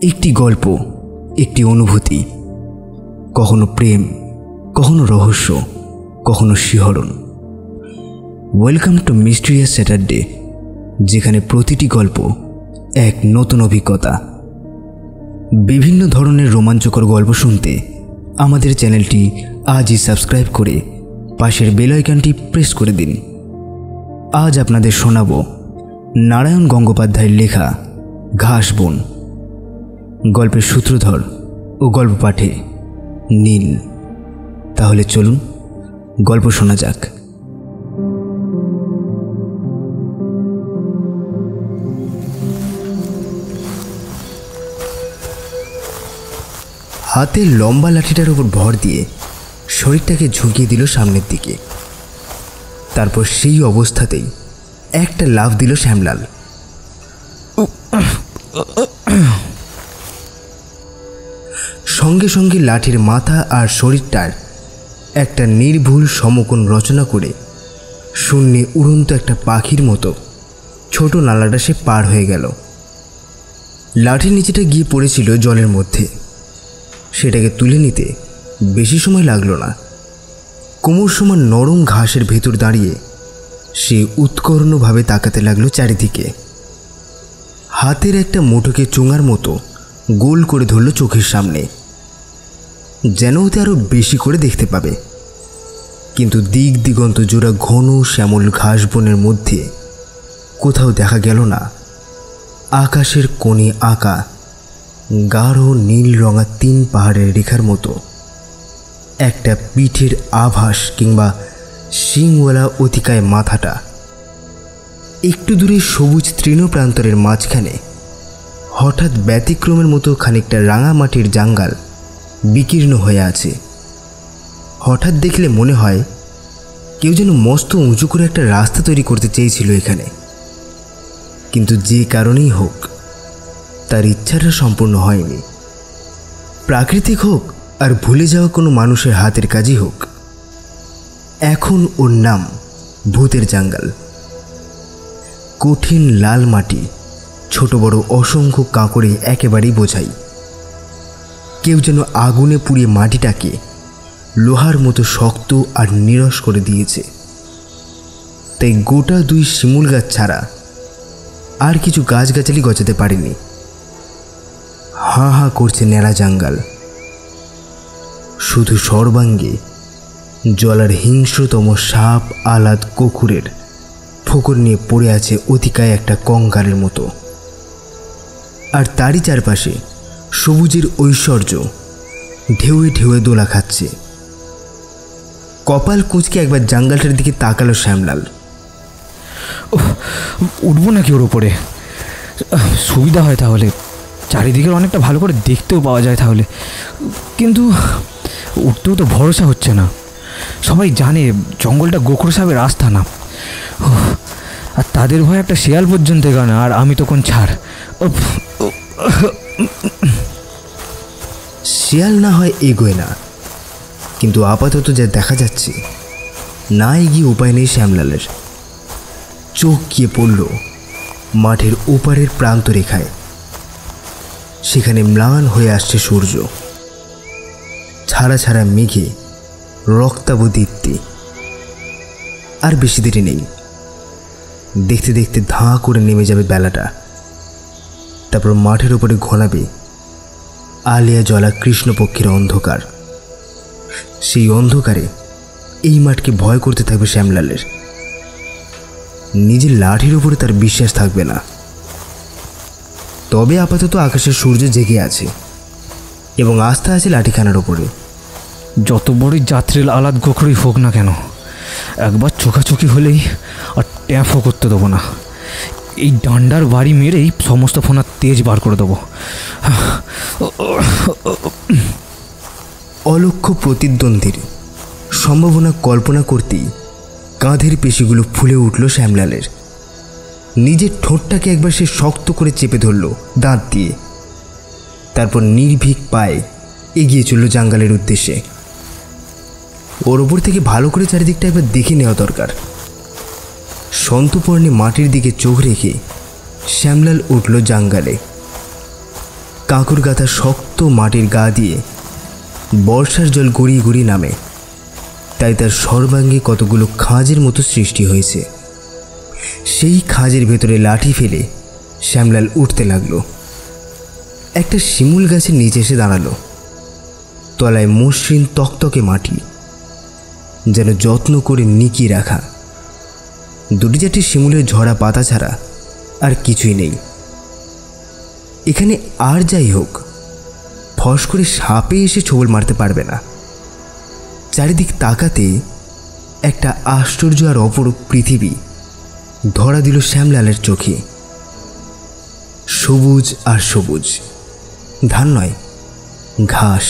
একটি গল্প, একটি অনুভূতি, কখনো প্রেম, কখনো রহস্য, কখনো শিহরণ। ওয়েলকাম টু মিস্ট্রিয়াস স্যাটারডে, যেখানে প্রতিটি গল্প এক নতুন অভিজ্ঞতা। বিভিন্ন ধরনের রোমাঞ্চকর গল্প শুনতে আমাদের চ্যানেলটি আজই সাবস্ক্রাইব করে পাশের বেল আইকনটি প্রেস করে দিন। আজ আপনাদের শোনাব নারায়ণ গঙ্গোপাধ্যায়ের লেখা ঘাসবন। গল্পের সূত্রধর ও গল্প পাঠে নীল। তাহলে চলুন গল্প শোনা যাক। হাতে লম্বা লাঠিটার উপর ভর দিয়ে শরীরটাকে ঝুঁকিয়ে দিল সামনের দিকে। তারপর সেই অবস্থাতেই একটা লাফ দিল শ্যামলাল। সঙ্গে সঙ্গে লাঠির মাথা আর শরীরটার একটা নির্ভুল সমকোণ রচনা করে শূন্যে উড়ন্ত একটা পাখির মতো ছোট নালাটা সে পার হয়ে গেল। লাঠির নিচেটা গিয়ে পড়েছিল জলের মধ্যে। সেটাকে তুলে নিতে বেশি সময় লাগলো না। কোমর সমান নরম ঘাসের ভেতর দাঁড়িয়ে সে উৎকর্ণভাবে তাকাতে লাগলো চারিদিকে। হাতের একটা মুঠোকে চোঙার মতো গোল করে ধরল চোখের সামনে, যেন ওতে আরো বেশি করে দেখতে পাবে। কিন্তু দিক দিগন্ত জোড়া ঘন শ্যামল ঘাস বনের মধ্যে কোথাও দেখা গেল না আকাশের কোণে আঁকা গাঢ় নীল রঙা 3 পাহাড়ের রেখার মতো একটা পিঠের আভাস কিংবা শিংওয়ালা অতিকায় মাথাটা। একটু দূরে সবুজ তৃণপ্রান্তরের মাঝখানে হঠাৎ ব্যতিক্রমের মতো খানিকটা রাঙামাটির জাঙ্গাল বিকীর্ণ হয়ে আছে। হঠাৎ দেখলে মনে হয় কেউ যেন মস্ত উঁচু করে একটা রাস্তা তৈরি করতে চেয়েছিল এখানে। কিন্তু যে কারণেই হোক তার ইচ্ছাটা সম্পূর্ণ হয়নি। প্রাকৃতিক হোক আর ভুলে যাওয়া কোনো মানুষের হাতের কাজই হোক, এখন ওর নাম ভূতের জাঙ্গাল। কঠিন লাল মাটি, ছোট বড় অসংখ্য কাঁকড়ে একেবারেই বোঝাই। কেউ যেন আগুনে পুড়িয়ে মাটিটাকে লোহার মতো শক্ত আর নিরস করে দিয়েছে। তাই গোটা 2 শিমুল গাছ ছাড়া আর কিছু গাছগাছালি গজাতে পারেনি। হাঁ হাঁ করছে ন্যাড়া জাঙ্গাল। শুধু সর্বাঙ্গে জলার হিংস্রতম সাপ আলাদ কুকুরের ফোকর নিয়ে পড়ে আছে অতিকায় একটা কঙ্কালের মতো। আর তারই চারপাশে সবুজের ঐশ্বর্য ঢেউয়ে ঢেউয়ে দোলা খাচ্ছে। কপাল কুঁচকে একবার জাঙ্গালটার দিকে তাকালো শ্যামলাল। উঠবো নাকি ওর উপরে? সুবিধা হয় তাহলে, চারিদিকের অনেকটা ভালো করে দেখতেও পাওয়া যায় তাহলে। কিন্তু উঠতেও তো ভরসা হচ্ছে না। সবাই জানে জঙ্গলটা গোখর সাহেবের রাস্তা না। আর তাদের ভয় একটা শেয়াল পর্যন্ত এগানো, আর আমি তখন ছাড়। শিয়াল না হয় এগোয় না, কিন্তু আপাতত যা দেখা যাচ্ছে না এগিয়ে উপায় নেই শ্যামলালের। চোখ গিয়ে পড়ল মাঠের ওপারের প্রান্তরেখায়। সেখানে ম্লান হয়ে আসছে সূর্য, ছাড়া ছাড়া মেঘে রক্তাভ দীপ্তি। আর বেশি দেরি নেই, দেখতে দেখতে ধাঁ করে নেমে যাবে বেলাটা। তারপর মাঠের ওপরে ঘনাবে আলিয়া জ্বলা কৃষ্ণপক্ষের অন্ধকার। সেই অন্ধকারে এই মাঠকে ভয় করতে থাকবে শ্যামলালের। নিজের লাঠির উপরে তার বিশ্বাস থাকবে না। তবে আপাতত আকাশের সূর্য জেগে আছে এবং আস্থা আছে লাঠিখানার ওপরে। যত বড়ই যাত্রীর আলাদ গোখরই হোক না কেন, একবার চোখাচোখি হলেই আর ট্যাঁফও করতে দেবো না। এই ডান্ডার বাড়ি মেরেই সমস্ত ফোনার তেজ বার করে দেবো। অলক্ষ্য প্রতিদ্বন্দ্বীর সম্ভাবনা কল্পনা করতেই কাঁধের পেশিগুলো ফুলে উঠল শ্যামলালের। নিজের ঠোঁটটাকে একবার সে শক্ত করে চেপে ধরল দাঁত দিয়ে। তারপর নির্ভীক পায়ে এগিয়ে চলল জাঙ্গালের উদ্দেশ্যে। ওর ওপর থেকে ভালো করে চারিদিকটা একবার দেখে নেওয়া দরকার। সন্তপর্ণে মাটির দিকে চোখ রেখে শ্যামলাল উঠল জাঙ্গালে। কাঁকুর গাঁথা শক্ত মাটির গা দিয়ে বর্ষার জল গড়িয়ে গড়িয়ে নামে, তাই তার সর্বাঙ্গে কতগুলো খাঁজের মতো সৃষ্টি হয়েছে। সেই খাঁজের ভেতরে লাঠি ফেলে শ্যামলাল উঠতে লাগলো। একটা শিমুল গাছের নিচে এসে দাঁড়ালো। তলায় মসৃণ তকতকে মাটি, যেন যত্ন করে নিকিয়ে রাখা। দুটি চারটি শিমুলের ঝরা পাতা ছাড়া আর কিছুই নেই এখানে। আর যাই হোক, ফস করে সাপে এসে ছোবল মারতে পারবে না। চারিদিক তাকাতে একটা আশ্চর্য আর অপরূপ পৃথিবী ধরা দিল শ্যামলালের চোখে। সবুজ আর সবুজ, ধান নয়, ঘাস।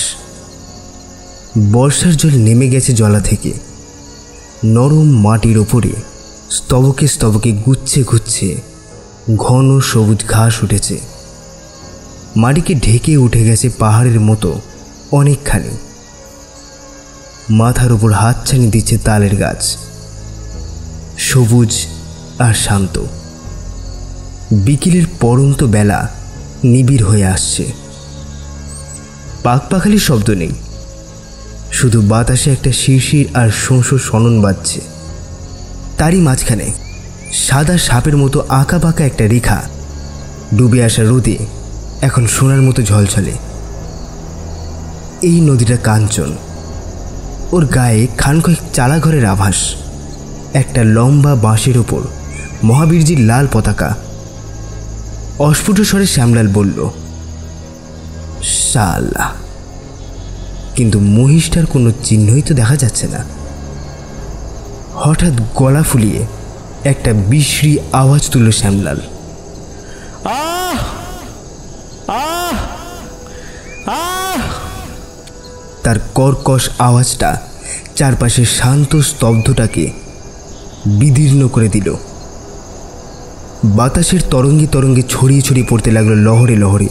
বর্ষার জল নেমে গেছে জলা থেকে। নরম মাটির ওপরে স্তবকে স্তবকে গুচ্ছে গুচ্ছে ঘন সবুজ ঘাস উঠেছে। মাটিকে ঢেকে উঠে গেছে পাহাড়ের মতো অনেকখানি। মাথার উপর হাতছানি দিচ্ছে তালের গাছ, সবুজ আর শান্ত। বিকেলের পড়ন্ত বেলা নিবিড় হয়ে আসছে। পাখপাখালির শব্দ নেই, শুধু বাতাসে একটা শিরশির আর শোঁ শনন বাজছে। তারই মাঝখানে সাদা সাপের মতো আঁকা বাঁকা একটা রেখা ডুবে আসা রোদে এখন সোনার মতো ঝলঝলে। এই নদীটা কাঞ্চন, ওর গায়ে খান কয়েক চালা ঘরের আভাস। একটা লম্বা বাঁশের ওপর মহাবীরজির লাল পতাকা। অস্ফুট স্বরে শ্যামলাল বলল, শালা। কিন্তু মহিষটার কোনো চিহ্নই তো দেখা যাচ্ছে না। হঠাৎ গলা ফুলিয়ে একটা বিশ্রী আওয়াজ তুলল শ্যামলাল। তার কর্কশ আওয়াজটা চারপাশের শান্ত স্তব্ধটাকে বিদীর্ণ করে দিল। বাতাসের তরঙ্গে তরঙ্গে ছড়িয়ে ছড়িয়ে পড়তে লাগলো লহরে লহরে।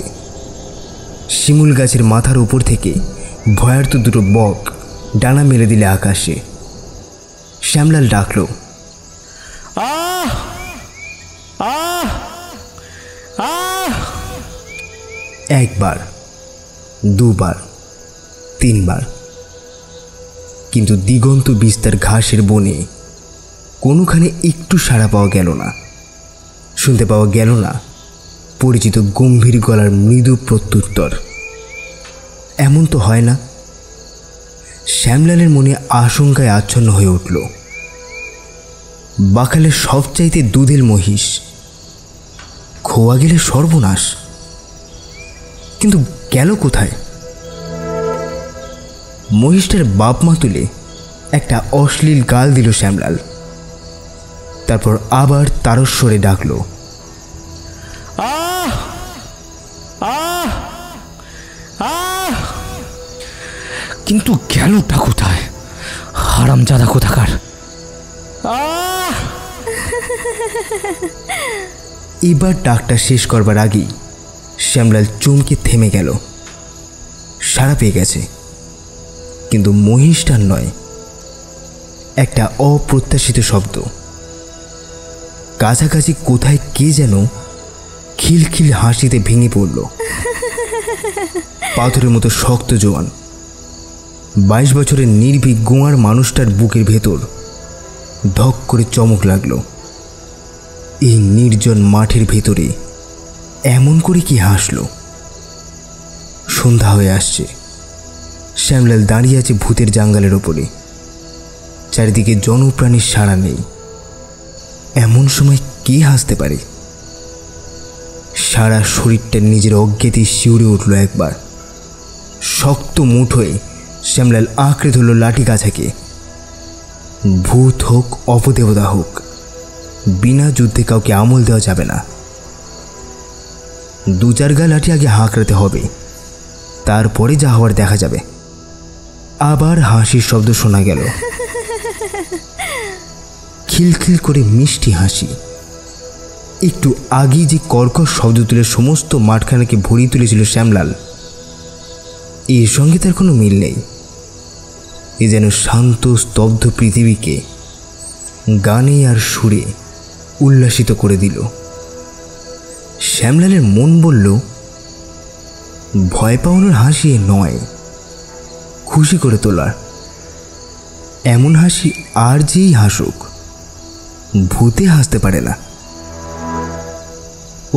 শিমুল গাছের মাথার উপর থেকে ভয়ার্ত দুটো বক ডানা মেলে দিলে আকাশে। শ্যামলাল ডাকল, একবার, দুবার, তিনবার, কিন্তু দিগন্ত বিস্তার ঘাসের বনে কোনোখানে একটু সাড়া পাওয়া গেল না। শুনতে পাওয়া গেল না পরিচিত গম্ভীর গলার মৃদু প্রত্যুত্তর। এমন তো হয় না। শ্যামলালের মনে আশঙ্কায় আচ্ছন্ন হয়ে উঠল। বাকালের সবচাইতে দুধের মহিষ খোয়া গেলে সর্বনাশ, কিন্তু গেল কোথায়? মহিষটার বাপ মা তুলে একটা অশ্লীল গাল দিল শ্যামলাল। তারপর আবার তারস্বরে ডাকল, কিন্তু গেলটা কোথায়? হারামজাদা কোথাকার। এবার ডাকটা শেষ করবার আগেই শ্যামলাল চমকে থেমে গেল। সাড়া পেয়ে গেছে, কিন্তু মহিষটার নয়, একটা অপ্রত্যাশিত শব্দ। কাছাকাছি কোথায় কে যেন খিলখিল হাসিতে ভেঙে পড়ল। পাথরের মতো শক্ত জোয়ান 22 বছরের নির্ভীক গোয়ার মানুষটার বুকের ভেতর ধক করে চমক লাগলো। এই নির্জন মাঠের ভেতরে এমন করে কি হাসল? সন্ধ্যা হয়ে আসছে। শ্যামলাল দাঁড়িয়ে আছে ভূতের জাঙ্গালের ওপরে। চারিদিকে জনপ্রাণীর সাড়া নেই। এমন সময় কে হাসতে পারে? সারা শরীরটা নিজের অজ্ঞাতে শিউরে উঠল একবার। শক্ত মুঠ হয়ে শ্যামলাল আঁকড়ে ধরল লাঠি গাছাকে। ভূত হোক অপদেবতা হোক, বিনা যুদ্ধে কাউকে আমল দেওয়া যাবে না। 2-4 গা লাঠি আগে হাঁকড়াতে হবে, তারপরে যা হওয়ার দেখা যাবে। আবার হাসির শব্দ শোনা গেল, খিলখিল করে মিষ্টি হাসি। একটু আগেই যে কর্কশ শব্দ তুলে সমস্ত মাঠখানাকে ভরিয়ে তুলেছিল শ্যামলাল, এর সঙ্গে তার কোনো মিল নেই। এ যেন শান্ত স্তব্ধ পৃথিবীকে গানে আর সুরে উল্লাসিত করে দিল। শ্যামলালের মন বলল, ভয় পাওয়ানোর হাসি নয়, খুশি করে তোলার। এমন হাসি আর যেই হাসুক, ভূতে হাসতে পারে না।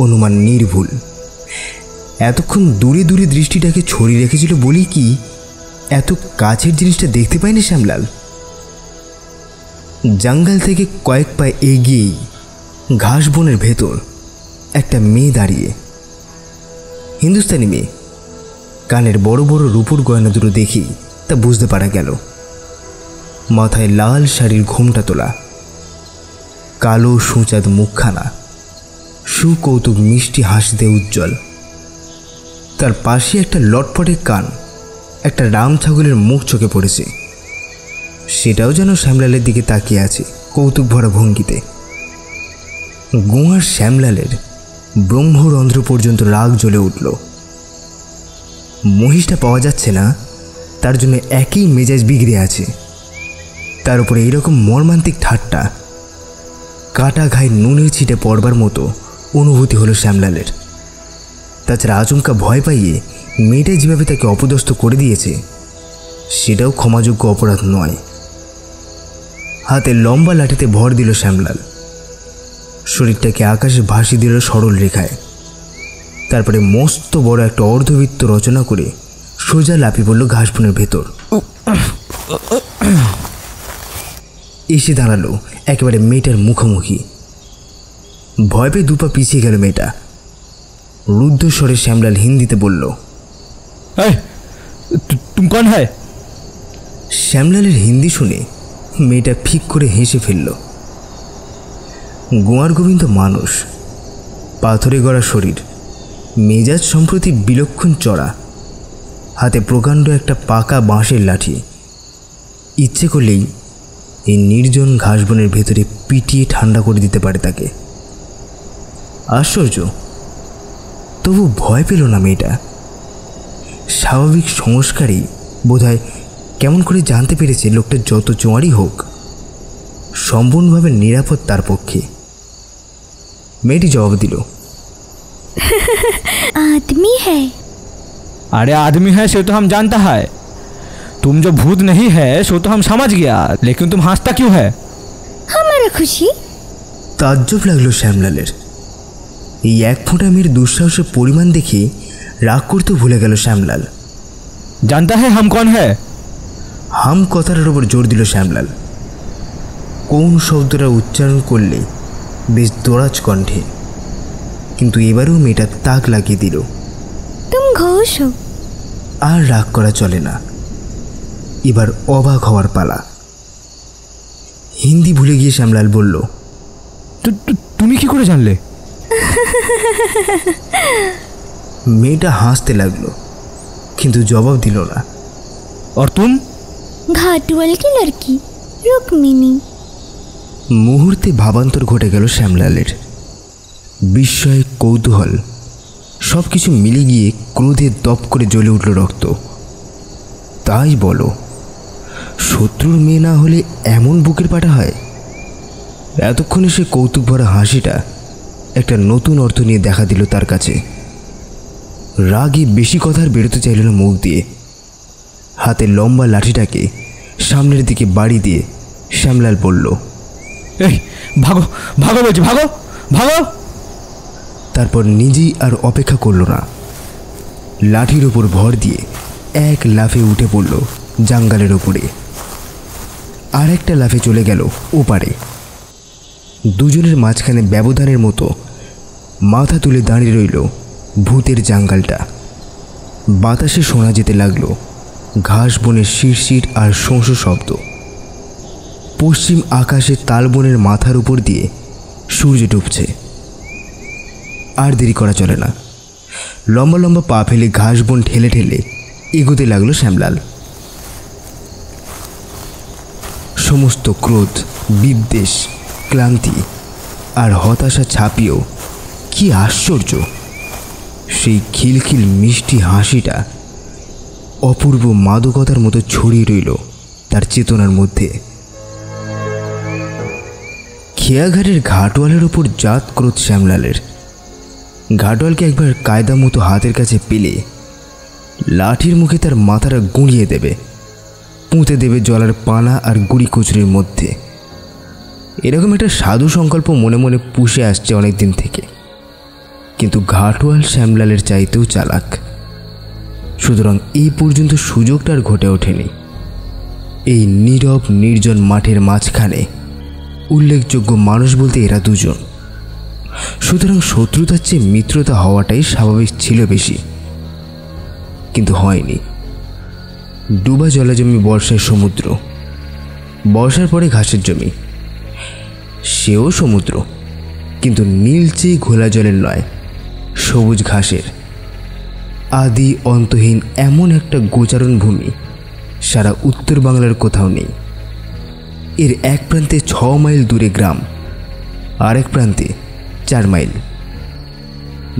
অনুমান নির্ভুল। এতক্ষণ দূরে দূরে দৃষ্টিটাকে ছড়িয়ে রেখেছিল বলেই কি এত কাছের জিনিসটা দেখতে পায়নি শ্যামলাল। জঙ্গল থেকে কয়েক পা এগিয়েই ঘাস বনের ভেতর একটা মেয়ে দাঁড়িয়ে, হিন্দুস্তানি মেয়ে। কানের বড় বড় রূপোর গয়না দুটো দেখেই তা বুঝতে পারা গেল। মাথায় লাল শাড়ির ঘোমটা তোলা, কালো সুচাঁদ মুখখানা সুকৌতুক মিষ্টি হাসিতে উজ্জ্বল। তার পাশে একটা লটপটে কান, একটা রাম ছাগলের মুখ চোখে পড়েছে। সেটাও যেন শ্যামলালের দিকে তাকিয়ে আছে কৌতুক ভরা ভঙ্গিতে। গোয়ার শ্যামলালের ব্রহ্মরন্ধ্র পর্যন্ত রাগ জ্বলে উঠল। মহিষটা পাওয়া যাচ্ছে না, তার জন্য একই মেজাজ বিগড়ে আছে। তার উপরে এইরকম মর্মান্তিক ঠাট্টা, কাটা ঘায়ে নুনের ছিটে পড়বার মতো অনুভূতি হলো শ্যামলালের। তাছাড়া আচমকা ভয় পাইয়ে মেয়েটা যেভাবে তাকে অপদস্থ করে দিয়েছে, সেটাও ক্ষমাযোগ্য অপরাধ নয়। হাতে লম্বা লাঠিতে ভর দিল শ্যামলাল, শরীরটাকে আকাশে ভাসিয়ে দিল সরল রেখায়। তারপরে মস্ত বড় একটা অর্ধবৃত্ত রচনা করে সোজা লাফিয়ে পড়ল ঘাসবনের ভেতর। এসে দাঁড়ালো একেবারে মেয়েটার মুখোমুখি। ভয় পেয়ে দুপা পিছিয়ে গেল মেয়েটা। রুদ্ধস্বরে শ্যামলাল হিন্দিতে বলল, তুম কোন হ্যায়? শ্যামলালের হিন্দি শুনে মেয়েটা ফিক করে হেসে ফেলল। গোয়ার গোবিন্দ মানুষ, পাথরে গড়া শরীর, মেজাজ সম্প্রতি বিলক্ষণ চড়া, হাতে প্রকাণ্ড একটা পাকা বাঁশের লাঠি। ইচ্ছে করলেই এই নির্জন ঘাসবনের ভেতরে পিটিয়ে ঠান্ডা করে দিতে পারে তাকে। আশ্চর্য, তবু ভয় পেল না মেয়েটা। স্বাভাবিক সংস্কারই বোধহয় কেমন করে জানতে পেরেছে লোকটা যত চোয়ারি হোক সম্পূর্ণভাবে নিরাপদ তার পক্ষে। মেয়েটি জবাব দিল, आदमी है। अरे आदमी है सो तो हम जानता है, तुम जो भूत नहीं है सो तो हम समझ गया, लेकिन तुम हंसता क्यों है? हमारा खुशी। তাজ্জব লাগলো শ্যামলালের। এই এক ফোঁটা মেয়ের দুঃসাহসের পরিমাণ দেখে রাগ করতে ভুলে গেল শ্যামলাল। जानता है हम कौन है? হাম কথাটার ওপর জোর দিল শ্যামলাল। কোন শব্দটা উচ্চারণ করলে বেশ দরাজ কণ্ঠে, কিন্তু এবারেও মেয়েটা তাক লাগিয়ে দিল। तुम घोष हो। আর রাগ করা চলে না, এবার অবাক হওয়ার পালা। হিন্দি ভুলে গিয়ে শ্যামলাল বলল, তুমি কি করে জানলে? মেয়েটা হাসতে লাগলো, কিন্তু জবাব দিল না। और तुम? घाटुअल की लड़की रुक्मिनी। মুহূর্তে ভাবান্তর ঘটে গেল শ্যামলালের। বিস্ময়, কৌতূহল সব কিছু মিলে গিয়ে ক্রোধে দপ করে জ্বলে উঠল রক্ত। তাই বলো, শত্রুর মেয়ে না হলে এমন বুকের পাটা হয়? এতক্ষণে সে কৌতুক ভরা হাসিটা একটা নতুন অর্থ নিয়ে দেখা দিল তার কাছে। রাগে বেশি কথা আর বেরোতে চাইল না মুখ দিয়ে। হাতে লম্বা লাঠিটাকে সামনের দিকে বাড়ি দিয়ে শ্যামলাল বলল, এই ভাগো ভাগো বলছি, ভাগো ভাগো। তারপর নিজেই আর অপেক্ষা করল না, লাঠির ওপর ভর দিয়ে এক লাফে উঠে পড়ল জঙ্গলের ওপরে। আর একটা লাফে চলে গেল ওপারে। দুজনের মাঝখানে ব্যবধানের মতো মাথা তুলে দাঁড়িয়ে রইল ভূতের জঙ্গলটা। বাতাসে শোনা যেতে লাগলো ঘাস বনের শিরশির আর শোঁ শব্দ। পশ্চিম আকাশে তালবনের মাথার উপর দিয়ে সূর্য ডুবছে। আর দেরি করা চলে না, লম্বা লম্বা পা ফেলে ঘাস বন ঠেলে ঠেলে এগোতে লাগলো শ্যামলাল। সমস্ত ক্রোধ, বিদ্বেষ, ক্লান্তি আর হতাশা ছাপিয়েও কি আশ্চর্য, সেই খিলখিল মিষ্টি হাসিটা অপূর্ব মাদকতার মতো ছড়িয়ে রইল তার চেতনার মধ্যে। খেয়াঘাটের ঘাটওয়ালের ওপর জাত ক্রোধ শ্যামলালের। ঘাটওয়ালকে একবার কায়দা মতো হাতের কাছে পেলে লাঠির মুখে তার মাথাটা গুঁড়িয়ে দেবে, পুঁতে দেবে জলার পানা আর গুড়ি কচুরির মধ্যে। এরকম একটা সাধু সংকল্প মনে মনে পুষে আসছে অনেক দিন থেকে। কিন্তু ঘাটওয়াল শ্যামলালের চাইতেও চালাক, সুতরাং এই পর্যন্ত সুযোগটা আর ঘটে ওঠেনি। এই নীরব নির্জন মাঠের মাঝখানে উল্লেখযোগ্য মানুষ বলতে এরা দুজন, সুতরাং শত্রুতার চেয়ে মিত্রতা হওয়াটাই স্বাভাবিক ছিল বেশি। কিন্তু হয়নি। ডুবা জলাজমি, বর্ষায় সমুদ্র, বর্ষার পরে ঘাসের জমি, সেও সমুদ্র, কিন্তু নীলচে ঘোলা জলের নয়, সবুজ ঘাসের। আদি অন্তহীন এমন একটা গোচারণ ভূমি সারা উত্তর বাংলার কোথাও নেই। এর এক প্রান্তে 6 মাইল দূরে গ্রাম, আরেক প্রান্তে 4 মাইল।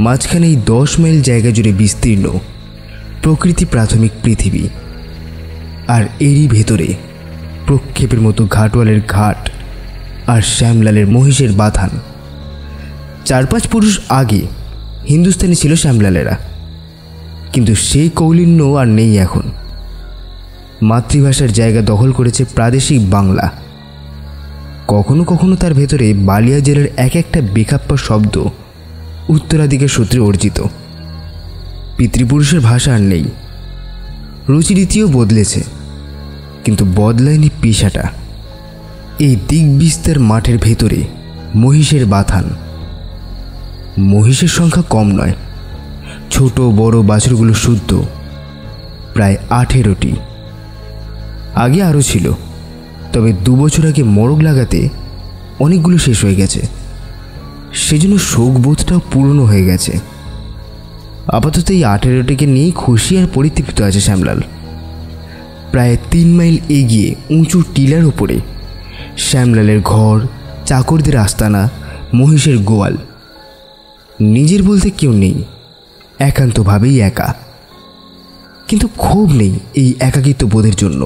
মাঝখানে এই 10 মাইল জায়গা জুড়ে বিস্তীর্ণ প্রকৃতি প্রাথমিক পৃথিবী। আর এরই ভেতরে প্রক্ষেপের মতো ঘাটওয়ালের ঘাট আর শ্যামলালের মহিষের বাথান। 4-5 পুরুষ আগে হিন্দুস্তানি ছিল শ্যামলালেরা, কিন্তু সেই কৌলিন্য আর নেই এখন। মাতৃভাষার জায়গা দখল করেছে প্রাদেশিক বাংলা। কখনো কখনো তার ভেতরে বালিয়া জেলার এক একটা বেখাপ্পা শব্দ উত্তরাধিকার সূত্রে অর্জিত। পিতৃপুরুষের ভাষা আর নেই, রুচিরীতিও বদলেছে, কিন্তু বদলায়নি পেশাটা। এই দিকবিস্তার মাঠের ভেতরে মহিষের বাথান। মহিষের সংখ্যা কম নয়, ছোট বড় বাছুরগুলো শুদ্ধ, প্রায় 18টি। আগে আরও ছিল, তবে 2 বছর আগে মরগ লাগাতে অনেকগুলো শেষ হয়ে গেছে, সেজন্য শোকবোধটাও পুরনো হয়ে গেছে। আপাতত এই 18টিকে নিয়েই খুশি আর পরিতৃপ্ত আছে শ্যামলাল। প্রায় 3 মাইল এগিয়ে উঁচু টিলার উপরে শ্যামলালের ঘর, চাকরদের আস্তানা, মহিষের গোয়াল। নিজের বলতে কেউ নেই, একান্তভাবেই একা। কিন্তু ক্ষোভ নেই এই একাকিত্ব বোধের জন্য,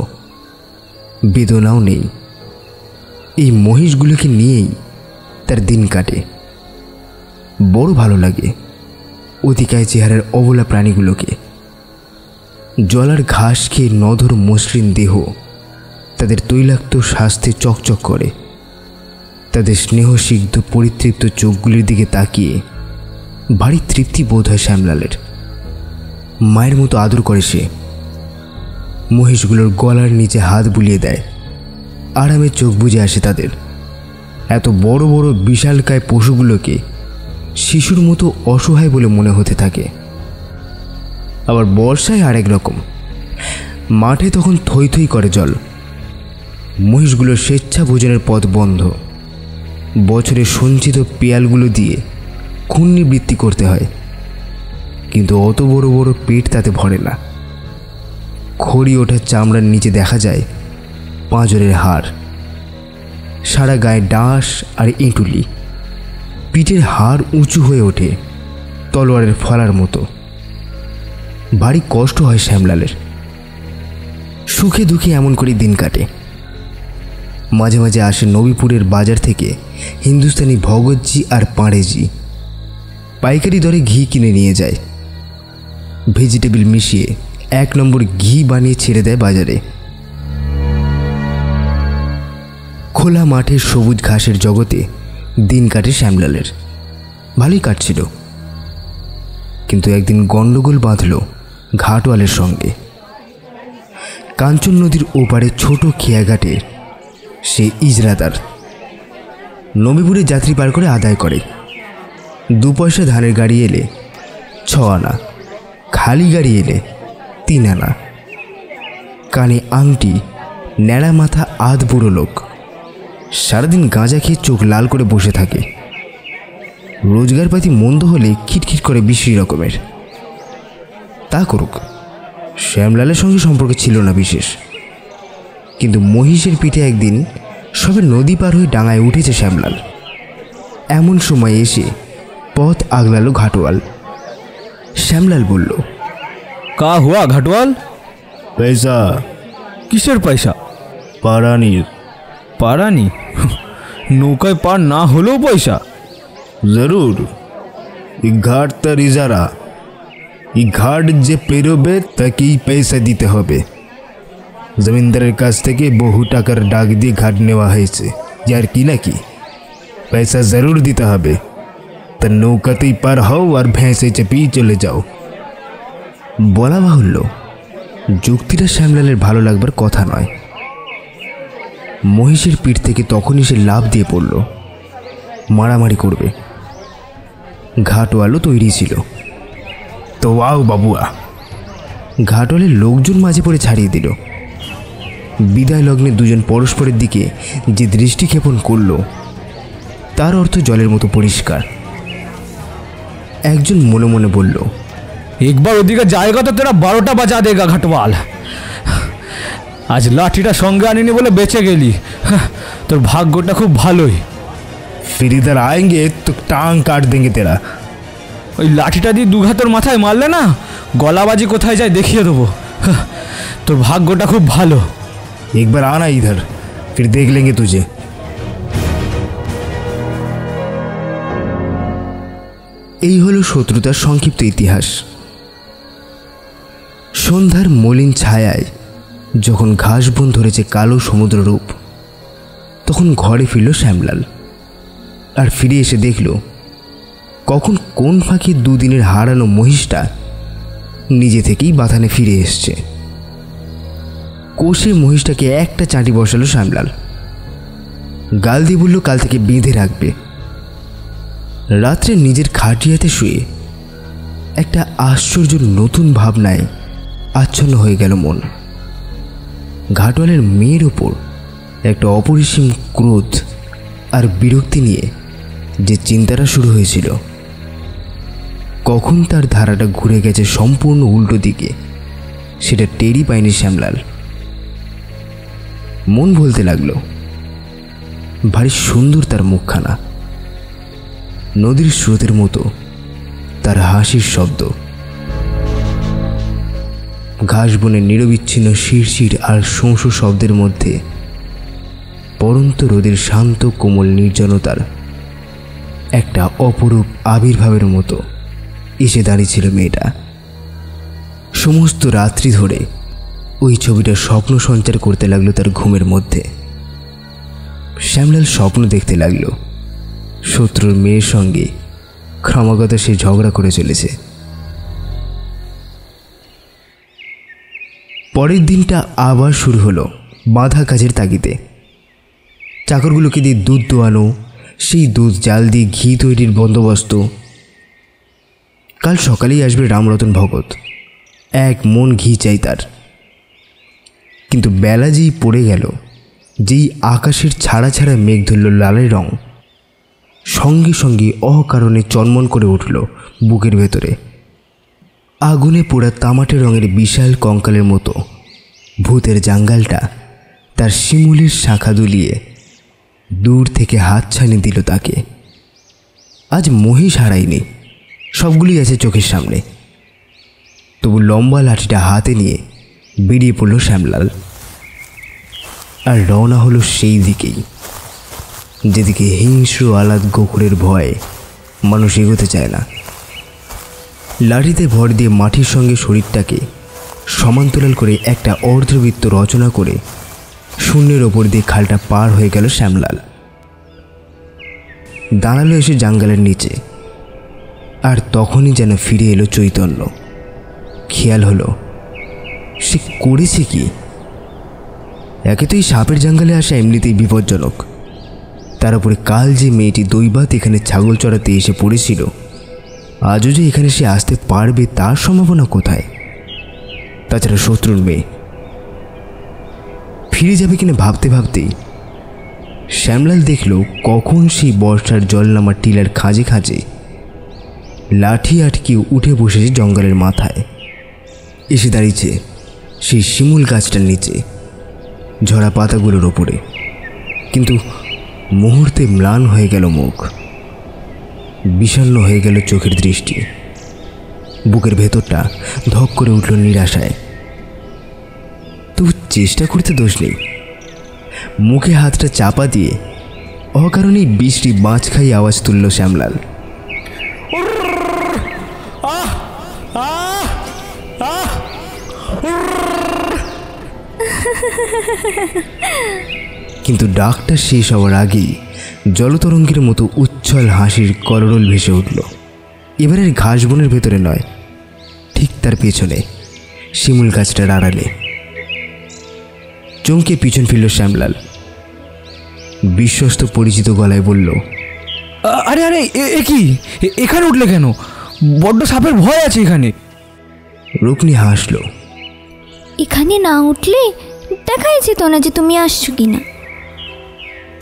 বেদনাও নেই। এই মহিষগুলোকে নিয়েই তার দিন কাটে। বড় ভালো লাগে অতিকায় চেহারার অবলা প্রাণীগুলোকে। জলার ঘাস খেয়ে নধর মসৃণ দেহ তাদের তৈলাক্ত স্বাস্থ্যে চকচক করে। তাদের স্নেহসিগ্ধ পরিতৃপ্ত চোখগুলির দিকে তাকিয়ে ভারী তৃপ্তি বোধ হয় শ্যামলালের। মায়ের মতো আদর করে সে। মহিষগুলোর গলার নিচে হাত বুলিয়ে দেয়, আরামে চোখ বুজে আসে তাদের। এত বড় বড় বিশালকায় পশুগুলোকে শিশুর মতো অসহায় বলে মনে হতে থাকে। আবার বর্ষায় আরেক রকম। মাঠে তখন থই থই করে জল। মহিষগুলোর স্বেচ্ছা ভোজনের পথ বন্ধ। বছরের সঞ্চিত পেয়ালগুলো দিয়ে ক্ষুণ্ণিবৃত্তি করতে হয়, কিন্তু অত বড় বড় পেট তাতে ভরে না। খড়ি ওঠা চামড়ার নিচে দেখা যায় পাঁজরের হাড়, সারা গায়ে ডাঁশ আর এঁটুলি। পিঠের হাড় উঁচু হয়ে ওঠে তলোয়ারের ফলার মতো। ভারী কষ্ট হয় শ্যামলালের। সুখে দুঃখে এমন করে দিন কাটে। মাঝে মাঝে আসে নবীপুরের বাজার থেকে হিন্দুস্তানি ভগতজি আর পাঁড়েজি। পাইকারি দরে ঘি কিনে নিয়ে যায়। ভেজিটেবল মিশিয়ে 1 নম্বর ঘি বানিয়ে ছেড়ে দেয় বাজারে। খোলা মাঠের সবুজ ঘাসের জগতে দিন কাটে শ্যামলালের। ভালোই কাটছিল, কিন্তু একদিন গন্ডগোল বাঁধল ঘাটওয়ালের সঙ্গে। কাঞ্চন নদীর ওপারে ছোট খেয়াঘাটে সে ইজরাদার। নবীপুরে যাত্রী পার করে আদায় করে। 2 পয়সা ধানের গাড়ি এলে 6 আনা, খালি গাড়ি এলে 3 আনা। কানে আংটি, ন্যাড়া মাথা আধ বুড়ো লোক। সারাদিন গাঁজা খেয়ে চোখ লাল করে বসে থাকে। রোজগারপাতি মন্দ হলে খিটখিট করে বিশ্রী রকমের। তা করুক, শ্যামলালের সঙ্গে সম্পর্ক ছিল না বিশেষ। কিন্তু মহিষের পিঠে একদিন সবে নদী পার হয়ে ডাঙায় উঠেছে শ্যামলাল। এমন সময় এসে পথ আগলালো ঘাটওয়াল। শ্যামলাল বলল, কা হুয়া ঘাটওয়াল? पैसा কিসের পয়সা? पारानीर পারানি? নৌকায় পার না হলেও পয়সা? जरूर घाट तर इजारा এই ঘাট যে পেরোবে তাকেই পয়সা দিতে হবে। জমিনদারের কাছ থেকে বহু টাকার ডাক দিয়ে ঘাট নেওয়া হয়েছে, যার কি নাকি পয়সা জরুর দিতে হবে। তা নৌকাতেই পার হও আর ভেঁসে চেপেই চলে যাও। বলা বাহুল্য, যুক্তিটা শ্যামলালের ভালো লাগবার কথা নয়। মহিষের পিঠ থেকে তখনই সে লাফ দিয়ে পড়ল, মারামারি করবে। ঘাটওয়ালও তৈরি ছিল। তো আও বাবুয়া। ঘাটওয়ালের লোকজন মাঝে পড়ে ছাড়িয়ে দিল। বিদায় লগ্নে দুজন পরস্পরের দিকে যে দৃষ্টি ক্ষেপণ করল তার অর্থ জলের মতো পরিষ্কার। একজন মনে মনে বলল, একবার ওদিকে জায়গা তো তেরা 12টা বাজা দেগা ঘাটওয়াল। আজ লাঠিটা সঙ্গে আনিনি বলে বেঁচে গেলি। তোর ভাগ্যটা খুব ভালোই। फिर इधर आएंगे तो टांग काट देंगे तेरा। ওই লাঠিটা দিয়ে দুঘা তোর মাথায় মারলে না, গলাবাজি কোথায় যায় দেখিয়ে দেবো। তোর ভাগ্যটা খুব ভালো। एक बार आना इधर, फिर देख लेंगे तुझे। এই হলো শত্রুতার সংক্ষিপ্ত ইতিহাস। সন্ধ্যার মলিন ছায়ায় যখন ঘাস বন ধরেছে কালো সমুদ্র রূপ, তখন ঘরে ফিরল শ্যামলাল। আর ফিরে এসে দেখল কখন কোন ফাঁকে দুদিনের হারানো মহিষটা নিজে থেকেই বাথানে ফিরে এসছে। কোষে মহিষটাকে একটা চাঁটি বসালো শ্যামলাল। গাল দিয়ে বলল কাল থেকে বেঁধে রাখবে। রাত্রে নিজের খাটিয়াতে শুয়ে একটা আশ্চর্য নতুন ভাবনায় আচ্ছন্ন হয়ে গেল মন। ঘাটওয়ালের মেয়ের ওপর একটা অপরিসীম ক্রোধ আর বিরক্তি নিয়ে যে চিন্তাটা শুরু হয়েছিল, কখন তার ধারাটা ঘুরে গেছে সম্পূর্ণ উল্টো দিকে সেটা টেরই পায়নি শ্যামলাল। মন বলতে লাগলো, ভারী সুন্দর তার মুখখানা, নদীর স্রোতের মতো তার হাসির শব্দ, ঘাস বনের নিরবিচ্ছিন্ন শিরশির আর শোঁ শব্দের মধ্যে পরন্ত রোদের শান্ত কোমল নির্জনতার একটা অপরূপ আবির্ভাবের মতো এসে দাঁড়িয়েছিল মেয়েটা। সমস্ত রাত্রি ধরে ওই ছবিটা স্বপ্ন সঞ্চার করতে লাগলো তার ঘুমের মধ্যে। শ্যামলাল স্বপ্ন দেখতে লাগলো শত্রুর মেয়ের সঙ্গে ক্রমাগত সে ঝগড়া করে চলেছে। পরের দিনটা আবার শুরু হলো বাঁধা কাজের তাগিদে। চাকরগুলোকে দিয়ে দুধ দোয়ানো, সেই দুধ জাল দিয়ে ঘি তৈরির বন্দোবস্ত। কাল সকালেই আসবে রামরতন ভগত, এক মন ঘি চাই তার। কিন্তু বেলা যেই পড়ে গেল, যেই আকাশের ছাড়া ছাড়া মেঘ ধরল লালের রং, সঙ্গে সঙ্গে অকারণে চনমন করে উঠল বুকের ভেতরে। আগুনে পোড়া তামাটে রঙের বিশাল কঙ্কালের মতো ভূতের জাঙ্গালটা তার শিমুলের শাখা দুলিয়ে দূর থেকে হাত ছানি দিল তাকে। আজ মহিষ হারায়নি, সবগুলি আছে চোখের সামনে। তবু লম্বা লাঠিটা হাতে নিয়ে বেরিয়ে পড়ল শ্যামলাল। আর রওনা হলো সেই দিকেই যেদিকে হিংস্র আলাদ গোখরের ভয়ে মানুষ এগোতে চায় না। লাঠিতে ভর দিয়ে মাটির সঙ্গে শরীরটাকে সমান্তরাল করে একটা অর্ধবৃত্ত রচনা করে শূন্যের ওপর দিয়ে খালটা পার হয়ে গেল শ্যামলাল। দাঁড়ালো এসে জাঙ্গালের নিচে। আর তখনই যেন ফিরে এলো চৈতন্য। খেয়াল হলো সে করেছে কি। একে তো এই সাপের জাঙ্গালে আসা এমনিতেই বিপজ্জনক, তার উপরে কাল যে মেয়েটি দৈবাত এখানে ছাগল চড়াতে এসে পড়েছিল, আজও যে এখানে সে আসতে পারবে তার সম্ভাবনা কোথায়? তাছাড়া শত্রুর মেয়ে ফিরে যাবে কিনা ভাবতে ভাবতেই শ্যামলাল দেখল কখন সেই বর্ষার জল নামার টিলার খাঁজে খাঁজে লাঠি আটকে উঠে বসেছে জঙ্গলের মাথায়। এসে দাঁড়িয়েছে সেই শিমুল গাছটার নিচে ঝরা পাতাগুলোর ওপরে। কিন্তু মুহূর্তে ম্লান হয়ে গেল মুখ, বিষণ্ণ হয়ে গেল চোখের দৃষ্টি। বুকের ভেতরটা ধক করে উঠল নিরাশায়। তবু চেষ্টা করতে দোষ নেই। মুখে হাতটা চাপা দিয়ে অকারণেই বৃষ্টি বাঁচ খাই আওয়াজ তুলল শ্যামলাল। কিন্তু ডাকটা শেষ হওয়ার আগেই জলতরঙ্গের মতো উচ্ছল হাসির কররোল ভেসে উঠল। এবারের ঘাস বনের ভেতরে নয়, ঠিক তার পেছনে শিমুল গাছটার আড়ালে। চমকে পিছন ফিরল শ্যামলাল। বিশ্বস্ত পরিচিত গলায় বলল, আরে আরে এ কি, এখানে উঠলে কেন? বড্ড সাপের ভয় আছে এখানে। রুকনি হাসল। এখানে না উঠলে দেখাই যেত না যে তুমি আসছো কিনা।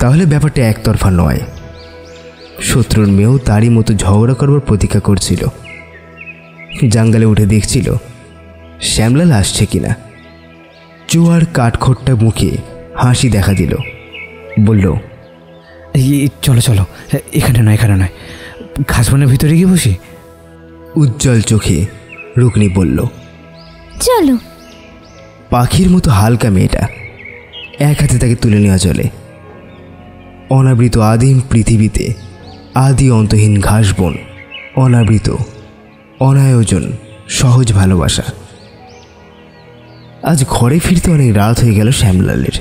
তাহলে ব্যাপারটা একতরফা নয়। শত্রুর মেয়েও তারই মতো ঝগড়া করবার প্রতীক্ষা করছিল। জাঙ্গালে উঠে দেখছিল শ্যামলাল আসছে কিনা। চুয়ার কাঠখোট্টা মুখে হাসি দেখা দিল। বলল, চলো চলো, এখানে নয় এখানে নয়, ঘাসবনের ভিতরে গিয়ে বসি। উজ্জ্বল চোখে রুকনি বলল, চলো। পাখির মতো হালকা মেয়েটা, এক হাতে তাকে তুলে নেওয়া চলে। অনাবৃত আদিম পৃথিবীতে আদি অন্তহীন ঘাসবন, অনাবৃত, অনায়োজন, সহজ ভালোবাসা। আজ ঘরে ফিরতে অনেক রাত হয়ে গেল শ্যামলালের।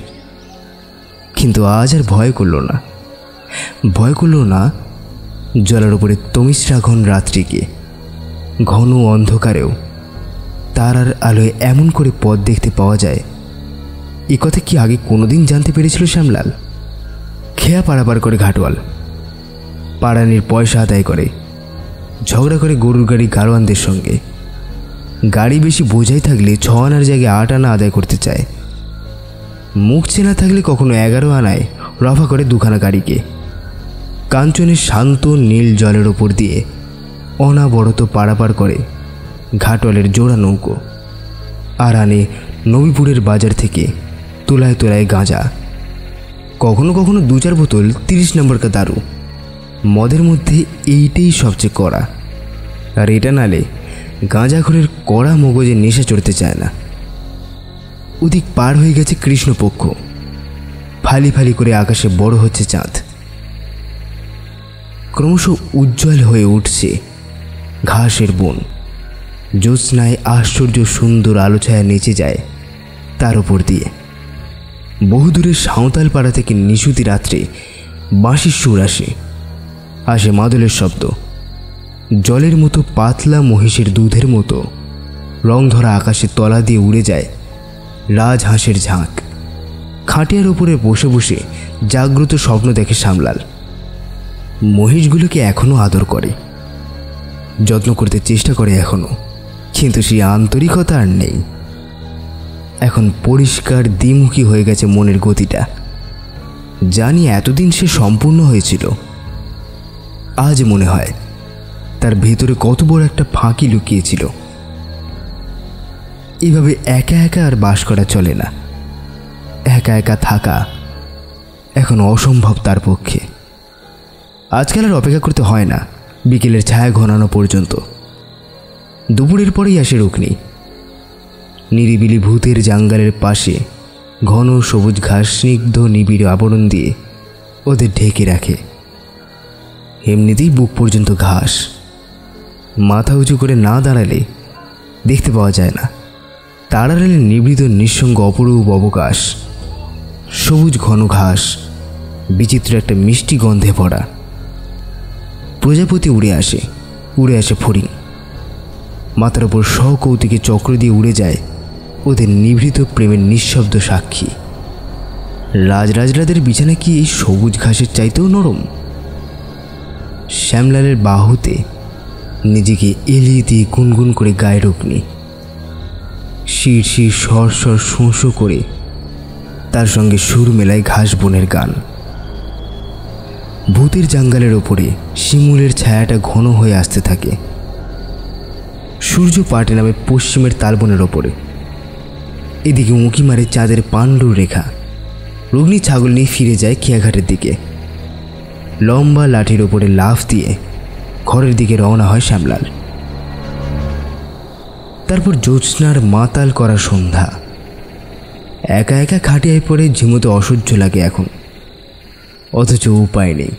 কিন্তু আজ আর ভয় করল না। ভয় করল না জলের উপরে তমিশ্রাঘন রাত্রিকে। ঘন অন্ধকারেও তারার আলোয় এমন করে পথ দেখতে পাওয়া যায়, এ কথা কি আগে কোনোদিন জানতে পেরেছিল শ্যামলাল? খেয়া পারাপার করে ঘাটওয়াল, পাড়ানির পয়সা আদায় করে, ঝগড়া করে গরুর গাড়ি গাড়োয়ানদের সঙ্গে। গাড়ি বেশি বোঝাই থাকলে 6 আনার জায়গায় 8 আনা আদায় করতে চায়। মুখ চেনা থাকলে কখনো 11 আনায় রফা করে 2 খানা গাড়িকে। কাঞ্চনের শান্ত নীল জলের ওপর দিয়ে অনাবরত পারাপার করে ঘাটওয়ালের জোড়া নৌকো। আর আনে নবীপুরের বাজার থেকে তোলায় তোলায় গাঁজা, কখনো কখনো 2-4 বোতল 30 নম্বর কা দারু। মদের মধ্যে এইটাই সবচেয়ে কড়া। আর এটা নালে গাঁজাখোরের কড়া মগজে নেশা চড়তে চায় না। ওদিক পার হয়ে গেছে কৃষ্ণপক্ষ, ফালি ফালি করে আকাশে বড় হচ্ছে চাঁদ। ক্রমশ উজ্জ্বল হয়ে উঠছে ঘাসের বন। জ্যোৎস্নায় আশ্চর্য সুন্দর আলো ছায়া নেচে যায় তার উপর দিয়ে। বহুদূরের সাঁওতাল পাড়া থেকে নিশুতি রাত্রে বাঁশির সুর আসে, আসে মাদলের শব্দ। জলের মতো পাতলা মহিষের দুধের মতো রং ধরা আকাশে তলা দিয়ে উড়ে যায় রাজহাঁসের ঝাঁক। খাটিয়ার উপরে বসে বসে জাগ্রত স্বপ্ন দেখে শ্যামলাল। মহিষগুলোকে এখনও আদর করে, যত্ন করতে চেষ্টা করে এখনও, কিন্তু সেই আন্তরিকতা আর নেই। এখন পরিষ্কার দ্বিমুখী হয়ে গেছে মনের গতিটা। জানি এতদিন সে সম্পূর্ণ হয়েছিল, আজ মনে হয় তার ভেতরে কত বড় একটা ফাঁকি লুকিয়েছিল। এভাবে একা একা আর বাস করা চলে না। একা একা থাকা এখন অসম্ভব তার পক্ষে। আজকাল আর অপেক্ষা করতে হয় না বিকেলের ছায়া ঘনানো পর্যন্ত। দুপুরের পরেই আসে রুকনি। নিরিবিলি ভূতের জাঙ্গালের পাশে ঘন সবুজ ঘাস স্নিগ্ধ নিবিড় আবরণ দিয়ে ওদের ঢেকে রাখে। এমনিতেই বুক পর্যন্ত ঘাস, মাথা উঁচু করে না দাঁড়ালে দেখতে পাওয়া যায় না। তার আড়ালে নিবৃত নিঃসঙ্গ অপরূপ অবকাশ। সবুজ ঘন ঘাস, বিচিত্র একটা মিষ্টি গন্ধে ভরা। প্রজাপতি উড়ে আসে ফড়িং। মাথার ওপর সকৌতুকে চক্র দিয়ে উড়ে যায় ওদের নিভৃত প্রেমের নিঃশব্দ সাক্ষী। রাজরাজরাদের বিছানা কি এই সবুজ ঘাসের চাইতেও নরম? শ্যামলালের বাহুতে নিজেকে এলিয়ে দিয়ে গুনগুন করে গায়ে রুকনি। শির শির স্বর স্বর শোঁ করে তার সঙ্গে সুর মেলায় ঘাস বনের গান। ভূতের জাঙ্গালের ওপরে শিমুলের ছায়াটা ঘন হয়ে আসতে থাকে। সূর্য পাটে নামে পশ্চিমের তালবনের ওপরে। এদিকে উঁকি মারে চাঁদের পাণ্ডুর রেখা। রুগ্নি ছাগল নিয়ে ফিরে যায় খেয়াঘাটের দিকে। লম্বা লাঠির ওপরে লাফ দিয়ে ঘরের দিকে রওনা হয় শ্যামলাল। তারপর জ্যোৎস্নার মাতাল করা সন্ধ্যা। একা একা খাটিয়ায় পড়ে ঝিমুতে অসহ্য লাগে এখন, অথচ উপায় নেই।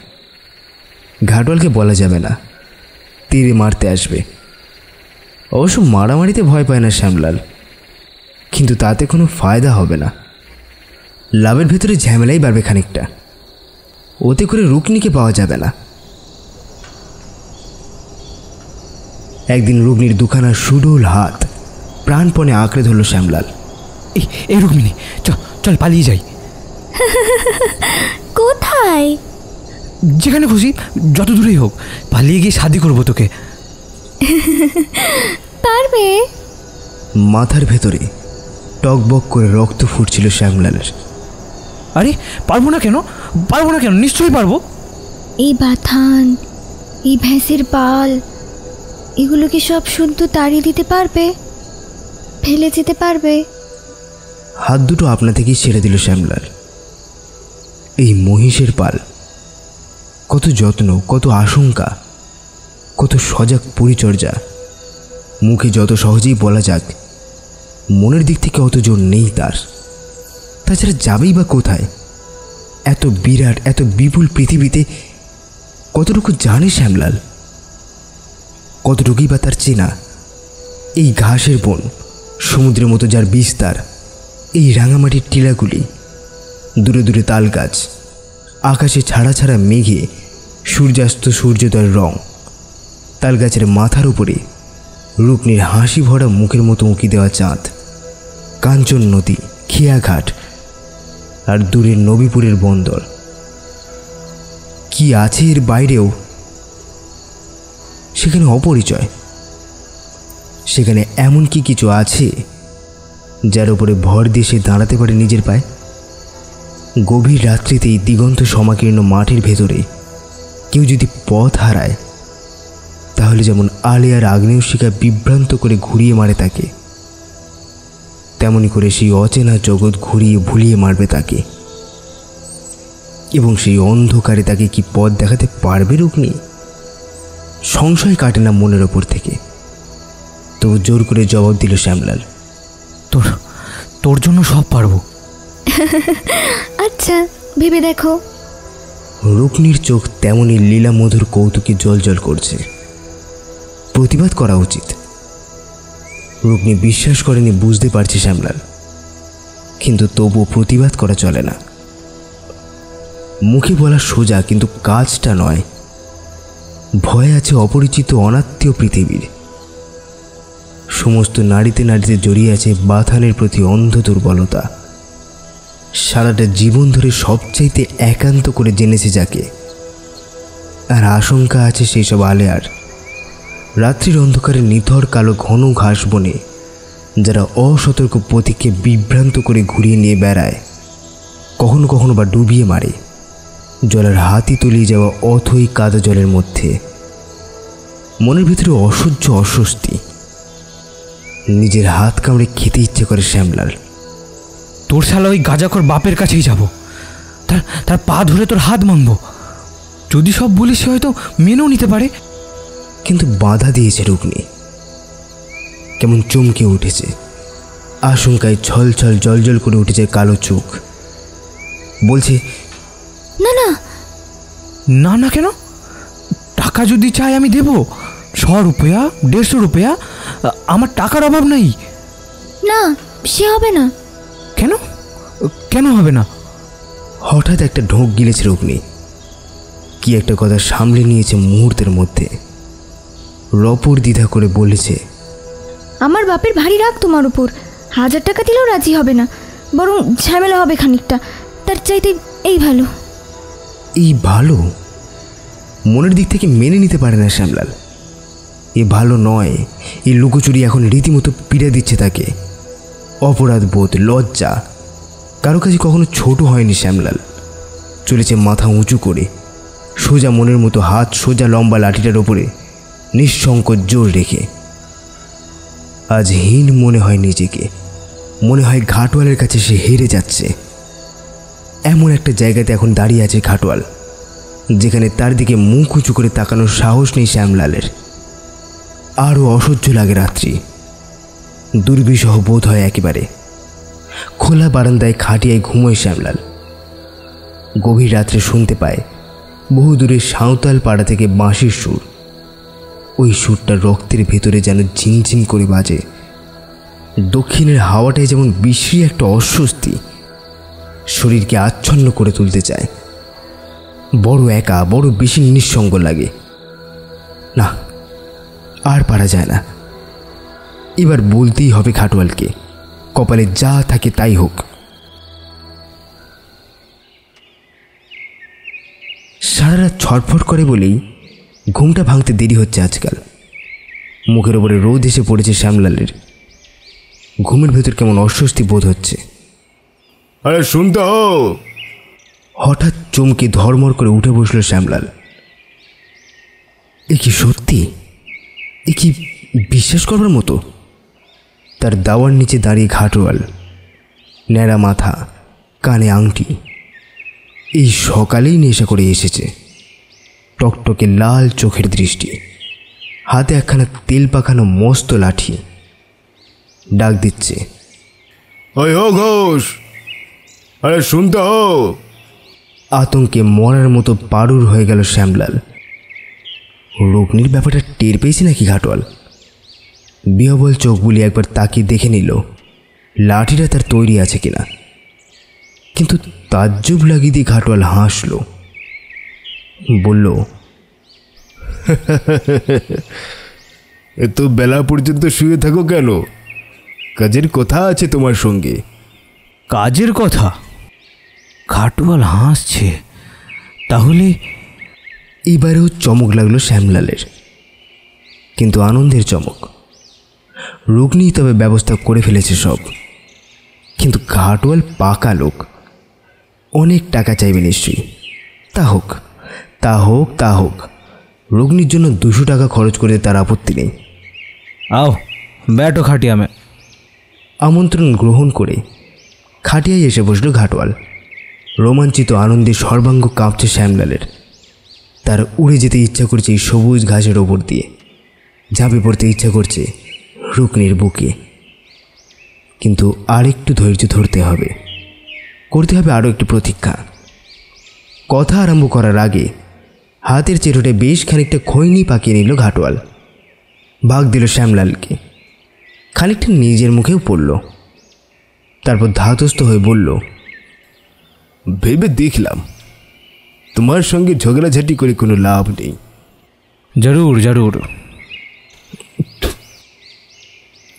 ঘাটওয়ালকে বলা যাবে না, তীরে মারতে আসবে। অবশ্য মারামারিতে ভয় পায় না শ্যামলাল, কিন্তু তাতে কোনো ফায়দা হবে না। লাভের ভেতরে ঝামেলাই বাড়বে খানিকটা, ওতে করে রুকনিকে পাওয়া যাবে না। একদিন রুকনির দুখানা সুডোল হাত প্রাণপণে আঁকড়ে ধরল শ্যামলাল। এই রুক্মিণী, চল পালিয়ে যাই। কোথায়? যেখানে খুশি, যত দূরেই হোক, পালিয়ে গিয়ে শাদি করবো তোকে। পারবে? মাথার ভেতরে টকবক করে রক্ত ফুটছিল শ্যামলালের। আরে পারবো না কেন, নিশ্চয়ই পারবো। এই বাথান, এই ভেঁসের পাল, এগুলো কি সব শুদ্ধ তাড়িয়ে দিতে পারবে? ফেলে যেতে পারবে? হাত দুটো আপনা থেকেই ছেড়ে দিল শ্যামলাল। এই মহিষের পাল, কত যত্ন, কত আশঙ্কা, কত সজাগ পরিচর্যা, মুখে যত সহজেই বলা যাক, মনের দিক থেকে অত জোর নেই তার। তাছাড়া যাবেই বা কোথায়? এত বিরাট, এত বিপুল পৃথিবীতে কতটুকু জানে শ্যামলাল? কতটুকুই বা তার চেনা? এই ঘাসের বন, সমুদ্রের মতো যার বিস্তার, এই রাঙামাটির টিলাগুলি, দূরে দূরে তাল গাছ, আকাশে ছাড়া ছাড়া মেঘে সূর্যাস্ত সূর্যোদয়ের রং, তাল গাছের মাথার উপরে রুকনির হাসি ভরা মুখের মতো উঁকি দেওয়া চাঁদ, কাঞ্চন নদী, খেয়াঘাট, আর দূরের নবীপুরের বন্দর। কি আছে এর বাইরেও? সেখানে অপরিচয়, সেখানে এমন কি কিছু আছে যার উপরে ভর দিয়ে সে দাঁড়াতে পারে নিজের পায়ে? গভীর রাত্রিতেই দিগন্ত সমাকীর্ণ মাঠের ভেতরে কেউ যদি পথ হারায়, তাহলে যেমন আলেয়ার আগ্নেয়শিখা বিভ্রান্ত করে ঘুরিয়ে মারে তাকে, তেমনি করে সেই অচেনা জগৎ ঘুরিয়ে ভুলিয়ে মারবে তাকে। এবং সেই অন্ধকারে তাকে কি পথ দেখাতে পারবে রুকনি? সংশয় কাটে না মনের ওপর থেকে। তবু জোর করে জবাব দিল শ্যামলাল, তোর জন্য সব পারবো। আচ্ছা, ভেবে দেখো। রুকনির চোখ তেমনই লীলা মধুর কৌতুকে জল করছে। প্রতিবাদ করা উচিত। রুকনি বিশ্বাস করেনি বুঝতে পারছে শ্যামলাল, কিন্তু তবুও প্রতিবাদ করা চলে না। মুখে বলা সোজা, কিন্তু কাজটা নয়। ভয় আছে অপরিচিত অনাত্মীয় পৃথিবীর। সমস্ত নাড়িতে নাড়িতে জড়িয়ে আছে বাথানের প্রতি অন্ধ দুর্বলতা। সারাটা জীবন ধরে সবচাইতে একান্ত করে জেনেছে যাকে। আর আশঙ্কা আছে সেই সব আলেয়ার, রাত্রির অন্ধকারে নিথর কালো ঘন ঘাস বনে যারা অসতর্ক পথিককে বিভ্রান্ত করে ঘুরিয়ে নিয়ে বেড়ায়, কখনো কখনো বা ডুবিয়ে মারে জলের হাতি তলিয়ে যাওয়া অথই কাদা জলের মধ্যে। মনের ভিতরে অসহ্য অস্বস্তি, নিজের হাত কামড়ে খেতে ইচ্ছে করে শ্যামলাল। তোর শালা ওই গাঁজাখোর বাপের কাছেই যাব, তার পা ধরে তোর হাত ভাঙবো। যদি সব বলিস সে হয়তো মেনেও নিতে পারে। কিন্তু বাধা দিয়েছে রুকনি। কেমন চমকে উঠেছে, আশঙ্কায় ছল ছল জল জল করে উঠেছে কালো চোখ। বলছে, না না না না কেন? টাকা যদি চাই আমি দেব, 100 রুপয়া, 150 রুপয়া, আমার টাকার অভাব নাই। না, সে হবে না। কেন কেন হবে না? হঠাৎ একটা ঢোক গিলেছে রুকনি। কি একটা কথা সামলে নিয়েছে মুহূর্তের মধ্যে। রপর দ্বিধা করে বলেছে, আমার বাপের ভারী রাগ তোমার উপর। 1000 টাকা দিলেও রাজি হবে না, বরং ঝামেলা হবে খানিকটা। তার চাইতে এই ভালো। এই ভালো? মনের দিক থেকে মেনে নিতে পারে না শ্যামলাল। এ ভালো নয়। এই লুকোচুরি এখন রীতিমতো পীড়া দিচ্ছে তাকে। অপরাধ বোধ, লজ্জা, কারো কাছে কখনো ছোট হয়নি শ্যামলাল। চলেছে মাথা উঁচু করে, সোজা মনের মতো হাত সোজা লম্বা লাঠিটার ওপরে নিঃসংকোচ জোর রেখে। আজ হীন মনে হয় নিজেকে। মনে হয় ঘাটওয়ালের কাছে সে হেরে যাচ্ছে। এমন একটা জায়গাতে এখন দাঁড়িয়ে আছে ঘাটওয়াল, যেখানে তার দিকে মুখ উঁচু করে তাকানোর সাহস নেই শ্যামলালের। আরও অসহ্য লাগে রাত্রি, দুর্বিষহ বোধ হয় একেবারে। খোলা বারান্দায় খাটিয়ায় ঘুমোয় শ্যামলাল। গভীর রাত্রে শুনতে পায় বহু দূরে সাঁওতাল পাড়া থেকে বাঁশির সুর। ওই সুরটা রক্তের ভেতরে যেন ঝিমঝিম করে বাজে। দক্ষিণের হাওয়াটায় যেমন বিশ্রী একটা অস্বস্তি। শরীরকে আচ্ছন্ন করে তুলতে চায়। বড় একা, বড় বেশি নিঃসঙ্গ লাগে। না, আর পারা যায় না। এবার বলতেই হবে ঘাটওয়ালকে, কপালে যা থাকে তাই হোক। সারা রাত ছটফট করে বলেই ঘুমটা ভাঙতে দেরি হচ্ছে আজকাল। মুখের ওপরে রোদ এসে পড়েছে শ্যামলালের। ঘুমের ভেতর কেমন অস্বস্তি বোধ হচ্ছে। আরে শুনতে হো। হঠাৎ চমকে ধর্মর করে উঠে বসল শ্যামলাল। এ কি সত্যি? এ কি বিশ্বাস করবার মতো? তার দাওয়ার নিচে দাঁড়িয়ে ঘাটওয়াল, ন্যাড়া মাথা, কানে আংটি। এই সকালেই নেশা করে এসেছে। টকটকে লাল চোখের দৃষ্টি, হাতে একখানা তেল পাখানো মস্ত লাঠি। ডাক দিচ্ছে, ওই হো ঘোষ, আরে শুনতে হো। আতঙ্কে মরার মতো পারুর হয়ে গেল শ্যামলাল। রুকনির ব্যাপারটা টের পেয়েছে নাকি ঘাটওয়াল? বিহবল চোখ বুলিয়ে একবার তাকিয়ে দেখে নিল লাঠিটা তার তৈরি আছে কিনা। কিন্তু তাজ্জব লাগিয়ে দিয়ে ঘাটওয়াল হাসল, বলল, এত বেলা পর্যন্ত শুয়ে থাকো কেন? কাজের কথা আছে তোমার সঙ্গে। কাজের কথা? ঘাটওয়াল হাসছে। তাহলে এবারেও চমক লাগলো শ্যামলালের, কিন্তু আনন্দের চমক। রুকনি তবে ব্যবস্থা করে ফেলেছে সব। কিন্তু ঘাটওয়াল পাকা লোক, অনেক টাকা চাইবে নিশ্চয়ই। তা হোক, তা হোক, তা হোক। রুকনির জন্য 200 টাকা খরচ করে তার আপত্তি নেই। आओ बैठो खाटिया में। আমন্ত্রণ গ্রহণ করে খাটিয়ায় এসে বসল ঘাটওয়াল। রোমাঞ্চিত আনন্দে সর্বাঙ্গ কাঁপছে শ্যামলালের। তার উড়ে যেতে ইচ্ছা করছে এই সবুজ ঘাসের ওপর দিয়ে, ঝাঁপে পড়তে ইচ্ছা করছে রুকনির বুকে। কিন্তু আরেকটু ধৈর্য ধরতে হবে, করতে হবে আরও একটু প্রতীক্ষা। কথা আরম্ভ করার আগে হাতের চেটোটে বেশ খানিকটা খৈনি পাকিয়ে নিল ঘাটওয়াল। ভাগ দিল শ্যামলালকে, খানিকটা নিজের মুখেও পড়ল। তারপর ধাতস্থ হয়ে বলল, ভেবে দেখলাম তোমার সঙ্গে ঝগড়াঝাটি করে কোনো লাভ নেই। जरूर जरूर।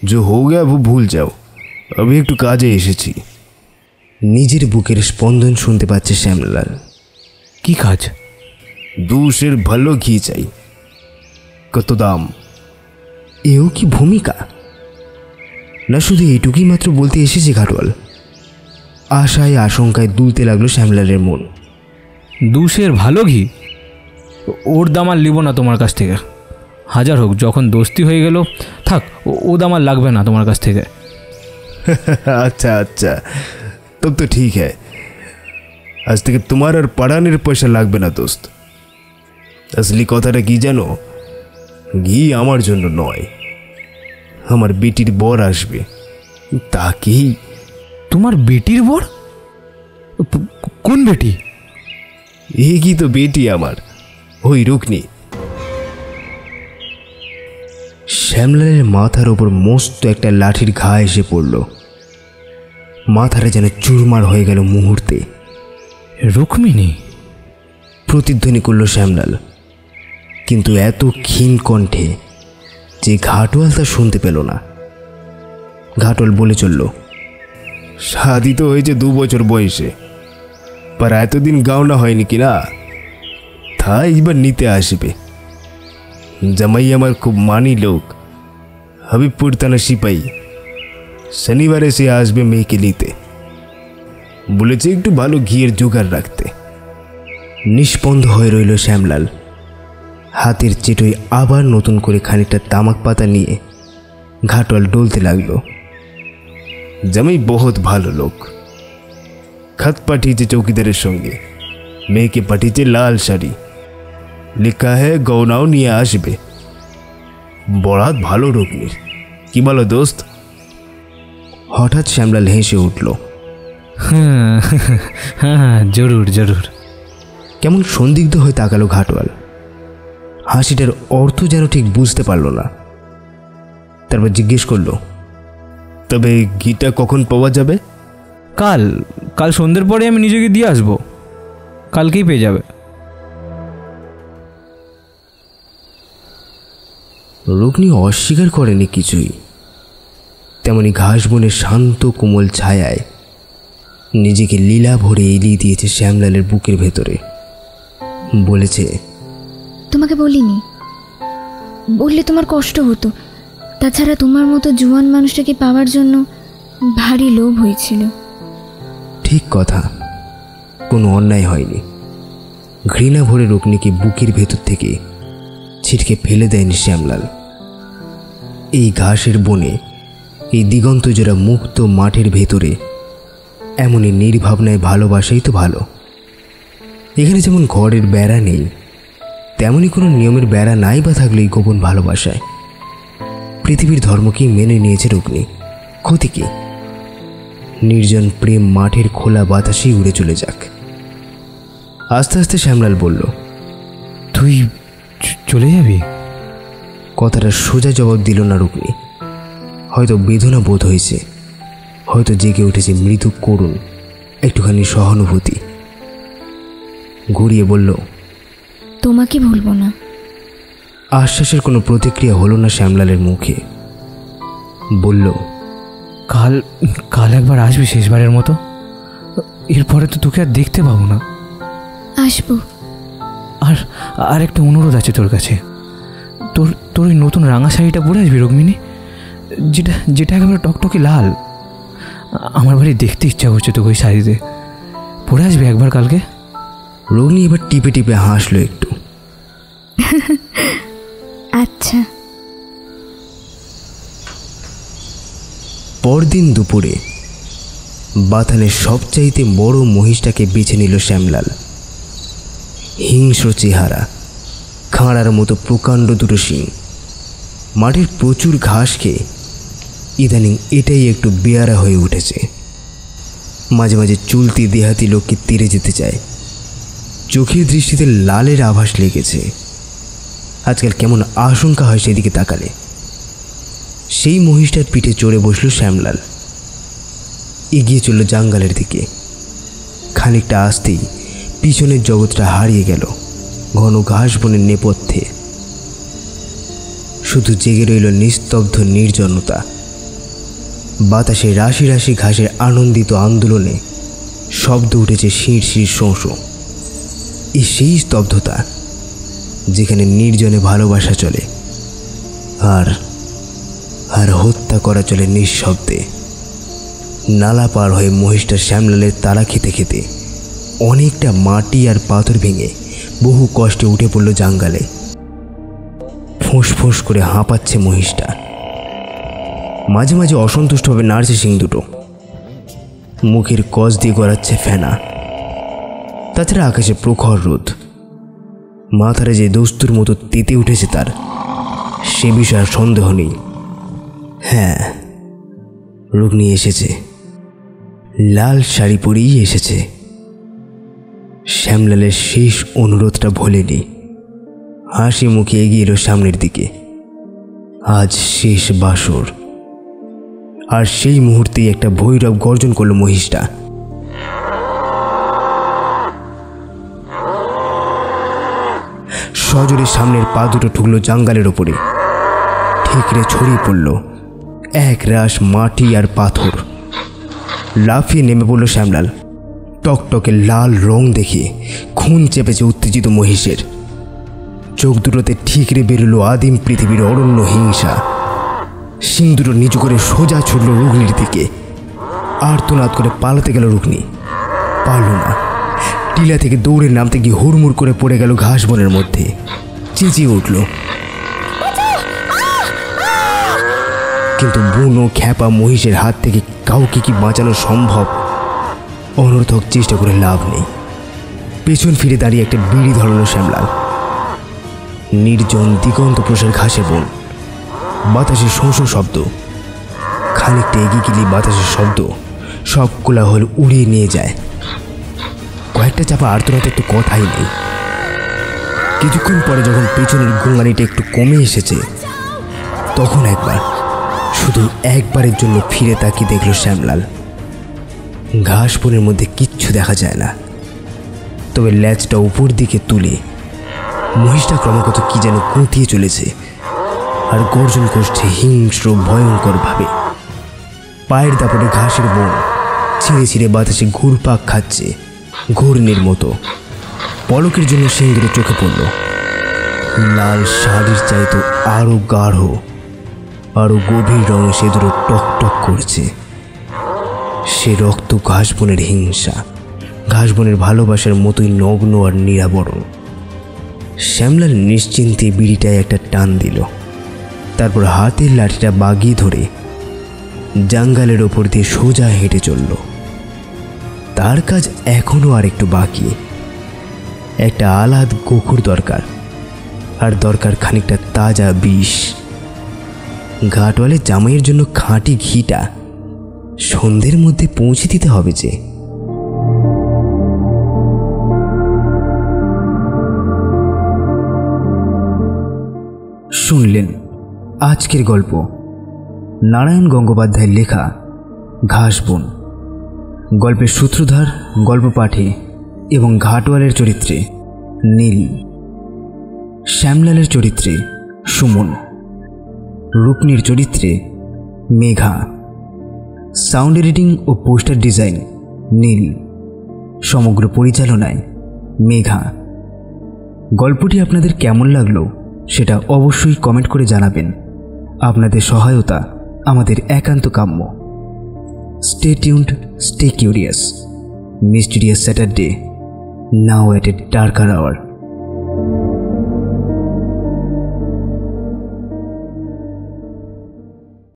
जो हो गया वो भूल जाओ, আমি একটু কাজে এসেছি। নিজের বুকের স্পন্দন শুনতে পাচ্ছে শ্যামলাল। কি কাজ? 2 ভালো ঘি চাই। কত দাম? এও কি ভূমিকা? না শুধু এইটুকুই মাত্র বলতে এসেছে ঘাটওয়াল। আশায় আশঙ্কায় দুলতে লাগলো শ্যামলালের মন। 2 ভালো ঘি? ওর দাম আর লিব না তোমার কাছ থেকে। হাজার হোক, যখন দোস্তি হয়ে গেল থাক, ও দাম আর লাগবে না তোমার কাছ থেকে। अच्छा अच्छा, तब तो ठीक है। আজ থেকে তোমার আর পাড়ানের পয়সা লাগবে না দোস্ত। আসলি কথাটা কি জানো? ঘি আমার জন্য নয়, আমার বেটির বর আসবে, তাকেই। তোমার বেটির বর? কোন বেটি? এই কি তো বেটি আমার, ওই রুকনি। শ্যামলালের মাথার ওপর মস্ত একটা লাঠির ঘা এসে পড়ল। মাথাটা যেন চুরমার হয়ে গেল মুহূর্তে। রুক্মিণী? প্রতিধ্বনি করল শ্যামলাল, কিন্তু এত ক্ষীণ কণ্ঠে যে ঘাটওয়াল তা শুনতে পেল না। ঘাটওয়াল বলে চলল, শাদি তো হয়েছে 2 বছর বয়সে, पर এতদিন গাওনা হয়নি কিনা, তাই এবার নিতে আসবে। জামাই আমার খুব মানি লোক, হাবিবপুর থানা সিপাহী। শনিবারে সে আসবে মেয়েকে নিতে, বলেছে একটু ভালো ঘিয়ের জোগাড় রাখতে। নিষ্পন্দ হয়ে রইল শ্যামলাল। হাতের চেটোয় আবার নতুন করে খানিকটা তামাক পাতা নিয়ে ঘাটওয়াল ডলতে লাগলো। জামাই বহুত ভালো লোক, খত পাঠিয়েছে চৌকিদারের সঙ্গে, মেয়েকে পাঠিয়েছে লাল শাড়ি, লেখা হ্যাঁ গৌনাও নিয়ে আসবে। বরাত ভালো রুকনির, কি বলো দোস্ত? হঠাৎ শ্যামলাল হেসে উঠল। হ্যাঁ হ্যাঁ, জরুর জরুর। কেমন সন্দিগ্ধ হয়ে তাকালো ঘাটওয়াল। হাসিটার অর্থ যেন ঠিক বুঝতে পারল না। তারপর জিজ্ঞেস করল, তবে ঘিটা কখন পাওয়া যাবে? কাল কাল সন্ধ্যের পরে আমি নিজেকে দিয়ে আসবো, কালকেই পেয়ে যাবে। রুকনি অস্বীকার করেনি কিছুই। তেমনি ঘাস বনের শান্ত কোমল ছায়ায় নিজেকে লীলা ভরে এলিয়ে দিয়েছে শ্যামলালের বুকের ভেতরে। বলেছে, তোমাকে বলিনি, বললে তোমার কষ্ট হতো। তাছাড়া তোমার মতো জুয়ান মানুষটাকে পাওয়ার জন্য ভারী লোভ হয়েছিল। ঠিক কথা, কোনো অন্যায় হয়নি। ঘৃণা ভরে রুকনিকে বুকের ভেতর থেকে ছিটকে ফেলে দেয়নি শ্যামলাল। এই ঘাসের বনে, এই দিগন্ত জোড়া মুক্ত মাঠের ভেতরে এমনই নির্ভাবনায় ভালোবাসাই তো ভালো। এখানে যেমন ঘরের বেড়া নেই, তেমনই কোনো নিয়মের বেড়া নাই বা থাকলে এই গোপন ভালোবাসায়। পৃথিবীর ধর্মকেই মেনে নিয়েছে রুকনি, ক্ষতি কি? নির্জন প্রেম মাঠের খোলা বাতাসেই উড়ে চলে যাক। আস্তে আস্তে শ্যামলাল বলল, তুই চলে যাবি? কথাটা সোজা জবাব দিল না রুকনি। হয়তো বেদনা বোধ হয়েছে, হয়তো জেগে উঠেছে মৃদু করুণ একটুখানি সহানুভূতি। ঘুরিয়ে বলল, তোমাকে ভুলবো না। আশ্বাসের কোনো প্রতিক্রিয়া হলো না শ্যামলালের মুখে। বলল, কাল কাল একবার আসবি শেষবারের মতো, এরপরে তো তোকে আর দেখতে পাবো না। আসবো। আর আর একটা অনুরোধ আছে তোর কাছে। তোর তোর ওই নতুন রাঙা শাড়িটা পরে আসবি রুক্মিণী, যেটা যেটা একেবারে টকটকে লাল। আমার বাড়ি দেখতে ইচ্ছা করছে তোকে ওই শাড়িতে। পরে আসবি একবার কালকে। রুক্মিণী এবার টিপে টিপে হাসলো একটু। আচ্ছা। পরদিন দুপুরে বাথানের সবচাইতে বড় মহিষটাকে বেছে নিল শ্যামলাল। হিংস্র চেহারা, খাঁড়ার মতো প্রকাণ্ড দুটো শিং। মাঠের প্রচুর ঘাস খেয়ে ইদানিং এটাই একটু বেয়ারা হয়ে উঠেছে। মাঝে মাঝে চলতি দেহাতি লোককে তীরে যেতে চায়। চোখের দৃষ্টিতে লালের আভাস লেগেছে। আজকাল কেমন আশঙ্কা হয় সেদিকে তাকালে। সেই মহিষটার পিঠে চড়ে বসল শ্যামলাল। এগিয়ে চলল জঙ্গলের দিকে। খানিকটা আসতেই পিছনের জগৎটা হারিয়ে গেল ঘন ঘাস বনের নেপথ্যে। শুধু জেগে রইল নিস্তব্ধ নির্জনতা। বাতাসে রাশি রাশি ঘাসের আনন্দিত আন্দোলনে শব্দ উঠেছে শির শির শোঁ শোঁ। এই সেই স্তব্ধতা যেখানে নির্জনে ভালোবাসা চলে আর আর হত্যা করা চলে নিঃশব্দে। নালা পার হয়ে মহিষটা শ্যামলালের তাড়া খেতে খেতে অনেকটা মাটি আর পাথর ভেঙে বহু কষ্টে উঠে পড়ল জঙ্গলে। ফোঁস ফোঁস করে হাঁপাচ্ছে মহিষটা। মাঝে মাঝে অসন্তুষ্টভাবে নাড়ছে শিং দুটো। মুখের কষ দিয়ে গড়াচ্ছে ফেনা। তাছাড়া আকাশে প্রখর রোদ। মাথারে যে দস্তুর মতো তেতে উঠেছে তার, সে বিষয়ে সন্দেহ নেই। হ্যাঁ, রুক্মিণী এসেছে। লাল শাড়ি পরেই এসেছে। শ্যামলালের শেষ অনুরোধটা ভোলেনি। হাসি মুখে এগিয়ে এলো সামনের দিকে। আজ শেষ বাসর। আর সেই মুহূর্তেই একটা ভৈরব গর্জন করলো মহিষটা। সজোরে সামনের পা দুটো ঠুকলো জঙ্গলের ওপরে। ঠিকরে ছড়িয়ে পড়ল এক রাশ মাটি আর পাথর। লাফিয়ে নেমে পড়ল শ্যামলাল। টকটকে লাল রং দেখে খুন চেপেছে উত্তেজিত মহিষের। চোখ দুটোতে ঠিকরে বেরোলো আদিম পৃথিবীর অরণ্য হিংসা। শিং দুটো নিচু করে সোজা ছুটল রুক্মিণীর দিকে। আর্তনাদ করে পালাতে গেল রুক্মিণী। পারল না। টিলা থেকে দৌড়ে নামতে গিয়ে হুড়মুড় করে পড়ে গেল ঘাস বনের মধ্যে। চেঁচিয়ে উঠল, কিন্তু বুনো খ্যাপা মহিষের হাত থেকে কাউকে কি বাঁচানো সম্ভব? অনর্থক চেষ্টা করে লাভ নেই। পেছন ফিরে দাঁড়িয়ে একটা বিড়ি ধরালো শ্যামলাল। নির্জন দিগন্ত প্রসার ঘাসে বন। বাতাসের শোঁ শোঁ শব্দ। খানিকটা এগিয়ে গেলে বাতাসের শব্দ সব কোলাহল উড়িয়ে নিয়ে যায়। কয়েকটা চাপা আর্তনাদের তো কথাই নেই। কিছুক্ষণ পরে যখন পেছনের গোঙানিটা একটু কমে এসেছে, তখন একবার, শুধু একবারের জন্য ফিরে তাকিয়ে দেখল শ্যামলাল। ঘাস বনের মধ্যে কিচ্ছু দেখা যায় না, তবে ল্যাজটা উপর দিকে তুলে মহিষটা ক্রমাগত কি যেন কুঁতিয়ে চলেছে আর গর্জন করছে হিংস্র ভয়ঙ্করভাবে। পায়ের দাপটে ঘাসের বন ছিঁড়ে ছিঁড়ে বাতাসে ঘুরপাক খাচ্ছে ঘূর্ণির মতো। পলকের জন্য সিংহের চোখে পড়ল লাল শাড়ির চাইতো আরো গাঢ়, আরো গভীর রঙে সে দুটো টকটক করছে। সে রক্ত ঘাসবনের হিংসা, ঘাসবনের ভালোবাসার মতোই নগ্ন আর নিরাবরণ। শ্যামলাল নিশ্চিন্তে বিড়িটায় একটা টান দিল, তারপর হাতের লাঠিটা বাগিয়ে ধরে জঙ্গলের ওপর দিয়ে সোজা হেঁটে চলল। তার কাজ এখনো আর একটু বাকি। একটা আলাদ গোখর দরকার, আর দরকার খানিকটা তাজা বিষ। ঘাটওয়ালের জামাইয়ের জন্য খাঁটি ঘিটা সন্ধ্যের মধ্যে পৌঁছে দিতে হবে যে। শুনলেন আজকের গল্প নারায়ণ গঙ্গোপাধ্যায়ের লেখা ঘাসবন। গল্পের সূত্রধার, গল্প পাঠে এবং ঘাটওয়ালের চরিত্রে নীল, শ্যামলালের চরিত্রে সুমন, রুকনির চরিত্রে মেঘা, সাউন্ড এডিটিং ও পোস্টার ডিজাইন নীল, সমগ্র পরিচালনায় মেঘা। গল্পটি আপনাদের কেমন লাগলো সেটা অবশ্যই কমেন্ট করে জানাবেন। আপনাদের সহায়তা আমাদের একান্ত কাম্য। Stay tuned, stay curious. Mysterious Saturday, now at a darker hour.